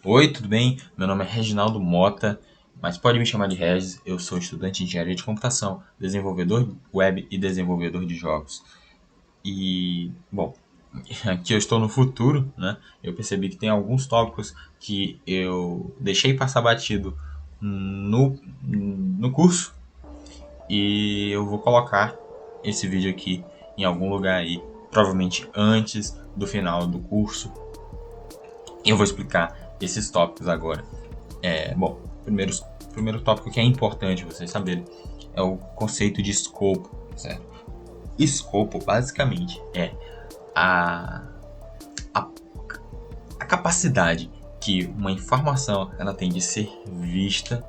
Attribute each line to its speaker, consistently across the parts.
Speaker 1: Oi, tudo bem? Meu nome é Reginaldo Mota, mas pode me chamar de Regis. Eu sou estudante de engenharia de computação, desenvolvedor web e desenvolvedor de jogos. Bom, aqui eu estou no futuro, né? Eu percebi que tem alguns tópicos que eu deixei passar batido no curso e eu vou colocar esse vídeo aqui em algum lugar aí, provavelmente antes do final do curso. Eu vou explicar esses tópicos agora. Bom, primeiro tópico que é importante vocês saberem é o conceito de escopo, certo? Escopo, basicamente, é a, a, a capacidade que uma informação ela tem de ser vista,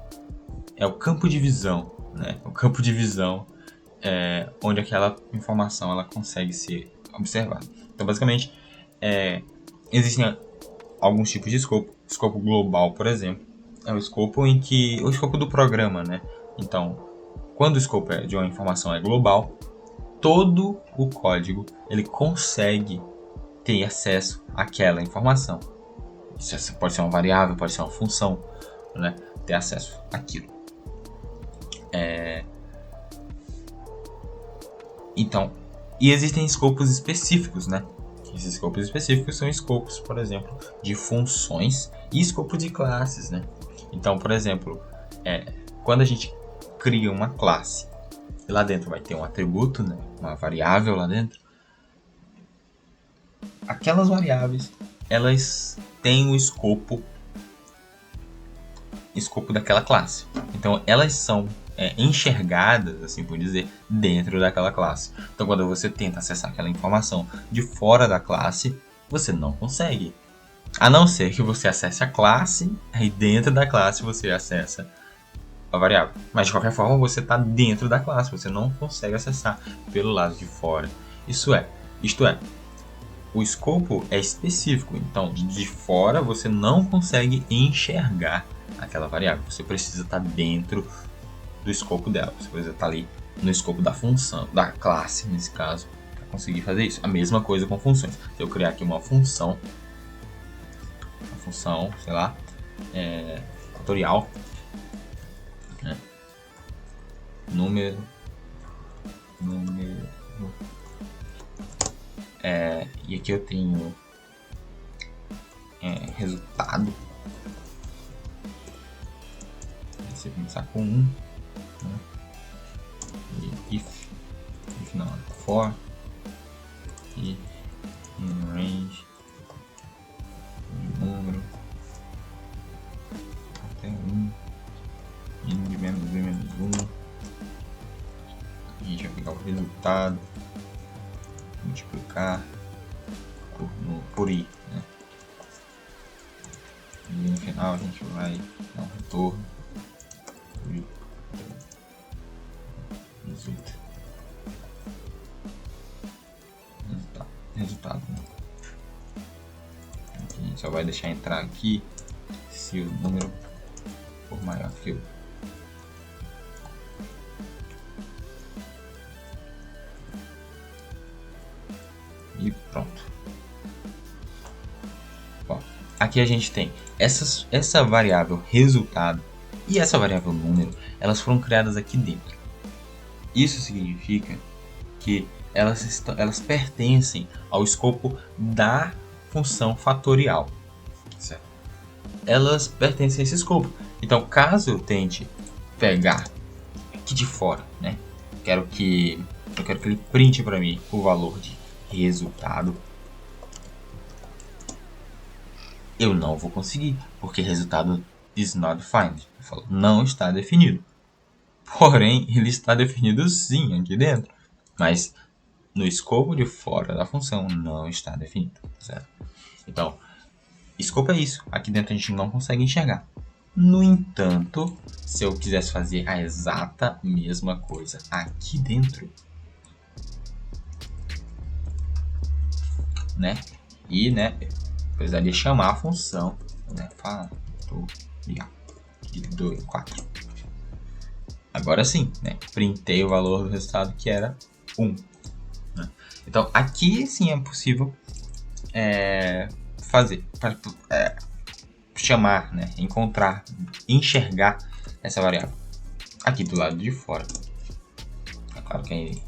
Speaker 1: é o campo de visão, né? O campo de visão é onde aquela informação ela consegue ser observada. Então, basicamente, existem alguns tipos de escopo. Escopo global, por exemplo, é o escopo o escopo do programa, né? Então, quando o escopo de uma informação é global, todo o código ele consegue ter acesso àquela informação. Isso pode ser uma variável, pode ser uma função, né? Ter acesso àquilo. Então, e existem escopos específicos, né? Esses escopos específicos são escopos, por exemplo, de funções e escopos de classes, né? Então, por exemplo, quando a gente cria uma classe, lá dentro vai ter um atributo, né? Uma variável lá dentro. Aquelas variáveis, elas têm o escopo daquela classe. Então, elas são enxergadas, assim por dizer, dentro daquela classe. Então, quando você tenta acessar aquela informação de fora da classe, você não consegue. A não ser que você acesse a classe, e dentro da classe você acessa a variável. Mas, de qualquer forma, você está dentro da classe, você não consegue acessar pelo lado de fora. Isto é, o escopo é específico, então de fora você não consegue enxergar aquela variável. Você precisa estar dentro do escopo dela. Você precisa estar ali no escopo da função, da classe nesse caso, para conseguir fazer isso. A mesma coisa com funções. Se eu criar aqui uma função, sei lá, fatorial, né? número, e aqui eu tenho resultado. Você começar com 1, né? E if não, for e in range de número até 1 in de menos 1. A gente vai pegar o resultado, multiplicar por i, né? E no final a gente vai dar um retorno resultado, né? Aqui a gente só vai deixar entrar aqui se o número for maior que o e pronto. Bom, aqui a gente tem essa variável resultado e essa variável número, elas foram criadas aqui dentro. Isso significa que elas pertencem ao escopo da função fatorial, certo? Elas pertencem a esse escopo. Então, caso eu tente pegar aqui de fora, né? Eu quero que ele printe para mim o valor de resultado. Eu não vou conseguir, porque resultado is not defined. Não está definido. Porém, ele está definido sim aqui dentro, mas no escopo de fora da função não está definido, certo? Então, escopo é isso. Aqui dentro a gente não consegue enxergar. No entanto, se eu quisesse fazer a exata mesma coisa aqui dentro, né? E, né, precisaria chamar a função, né? Fatorial de 2, 4. Agora sim, né? Printei o valor do resultado que era 1. Né? Então, aqui sim é possível fazer. chamar, né, encontrar, enxergar essa variável. Aqui do lado de fora, é claro que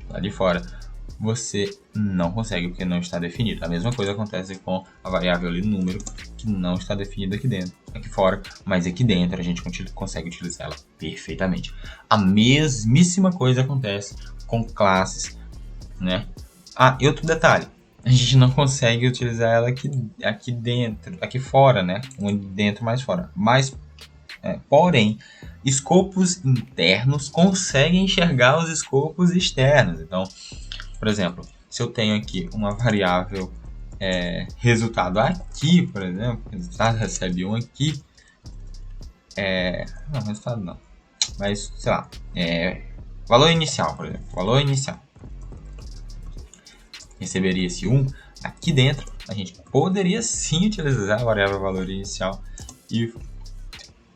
Speaker 1: do lado de fora você não consegue porque não está definido. A mesma coisa acontece com a variável ali, número, que não está definida aqui dentro, aqui fora, mas aqui dentro a gente consegue utilizar ela perfeitamente. A mesmíssima coisa acontece com classes, né? Ah, e outro detalhe, a gente não consegue utilizar ela aqui dentro, aqui fora, né? Um dentro mais fora. Mas, porém, escopos internos conseguem enxergar os escopos externos. Então, por exemplo, se eu tenho aqui uma variável resultado aqui, por exemplo, resultado recebe 1 aqui, não, resultado não, mas sei lá, valor inicial, por exemplo, valor inicial receberia esse 1 aqui dentro, a gente poderia sim utilizar a variável valor inicial e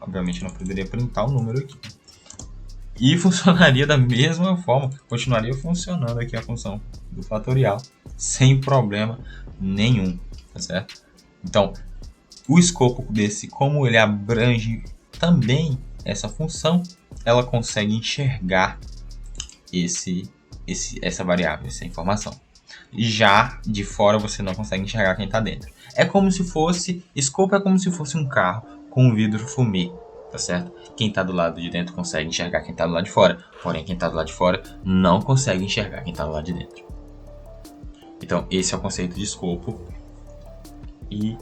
Speaker 1: obviamente não poderia printar o número aqui. E funcionaria da mesma forma, continuaria funcionando aqui a função do fatorial sem problema nenhum, tá certo? Então, o escopo desse, como ele abrange também essa função, ela consegue enxergar essa variável, essa informação. Já de fora você não consegue enxergar quem está dentro. É como se fosse, escopo é como se fosse um carro com um vidro fumê, tá certo? Quem está do lado de dentro consegue enxergar quem está do lado de fora, porém quem está do lado de fora não consegue enxergar quem está do lado de dentro. Então esse é o conceito de escopo e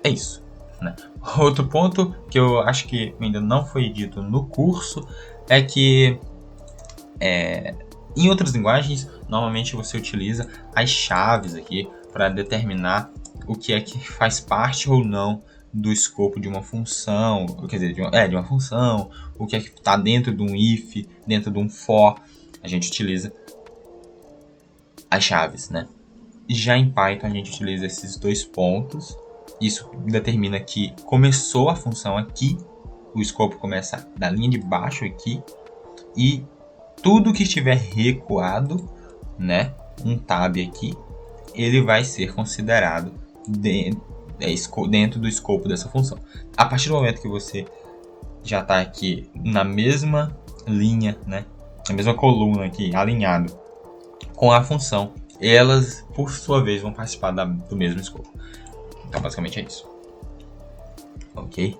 Speaker 1: é isso, né? Outro ponto que eu acho que ainda não foi dito no curso é que em outras linguagens, normalmente você utiliza as chaves aqui para determinar o que é que faz parte ou não do escopo de uma função, quer dizer, de uma função, o que é que está dentro de um if, dentro de um for, a gente utiliza as chaves, né? Já em Python a gente utiliza esses dois pontos, isso determina que começou a função aqui, o escopo começa da linha de baixo aqui, e tudo que estiver recuado, né, um tab aqui, ele vai ser considerado dentro do escopo dessa função. A partir do momento que você já está aqui na mesma linha, né, na mesma coluna aqui, alinhado com a função, elas, por sua vez, vão participar do mesmo escopo. Então, basicamente é isso. Ok?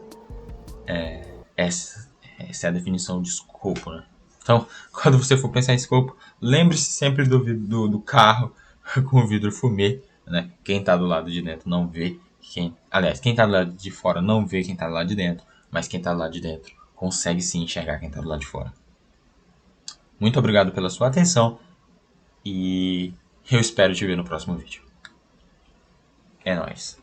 Speaker 1: Essa é a definição de escopo, né? Então, quando você for pensar em escopo, lembre-se sempre do carro com o vidro fumê, né? Quem está do lado de dentro não vê quem está do lado de fora não vê quem está do lado de dentro, mas quem está do lado de dentro consegue sim enxergar quem está do lado de fora. Muito obrigado pela sua atenção e eu espero te ver no próximo vídeo. É nóis.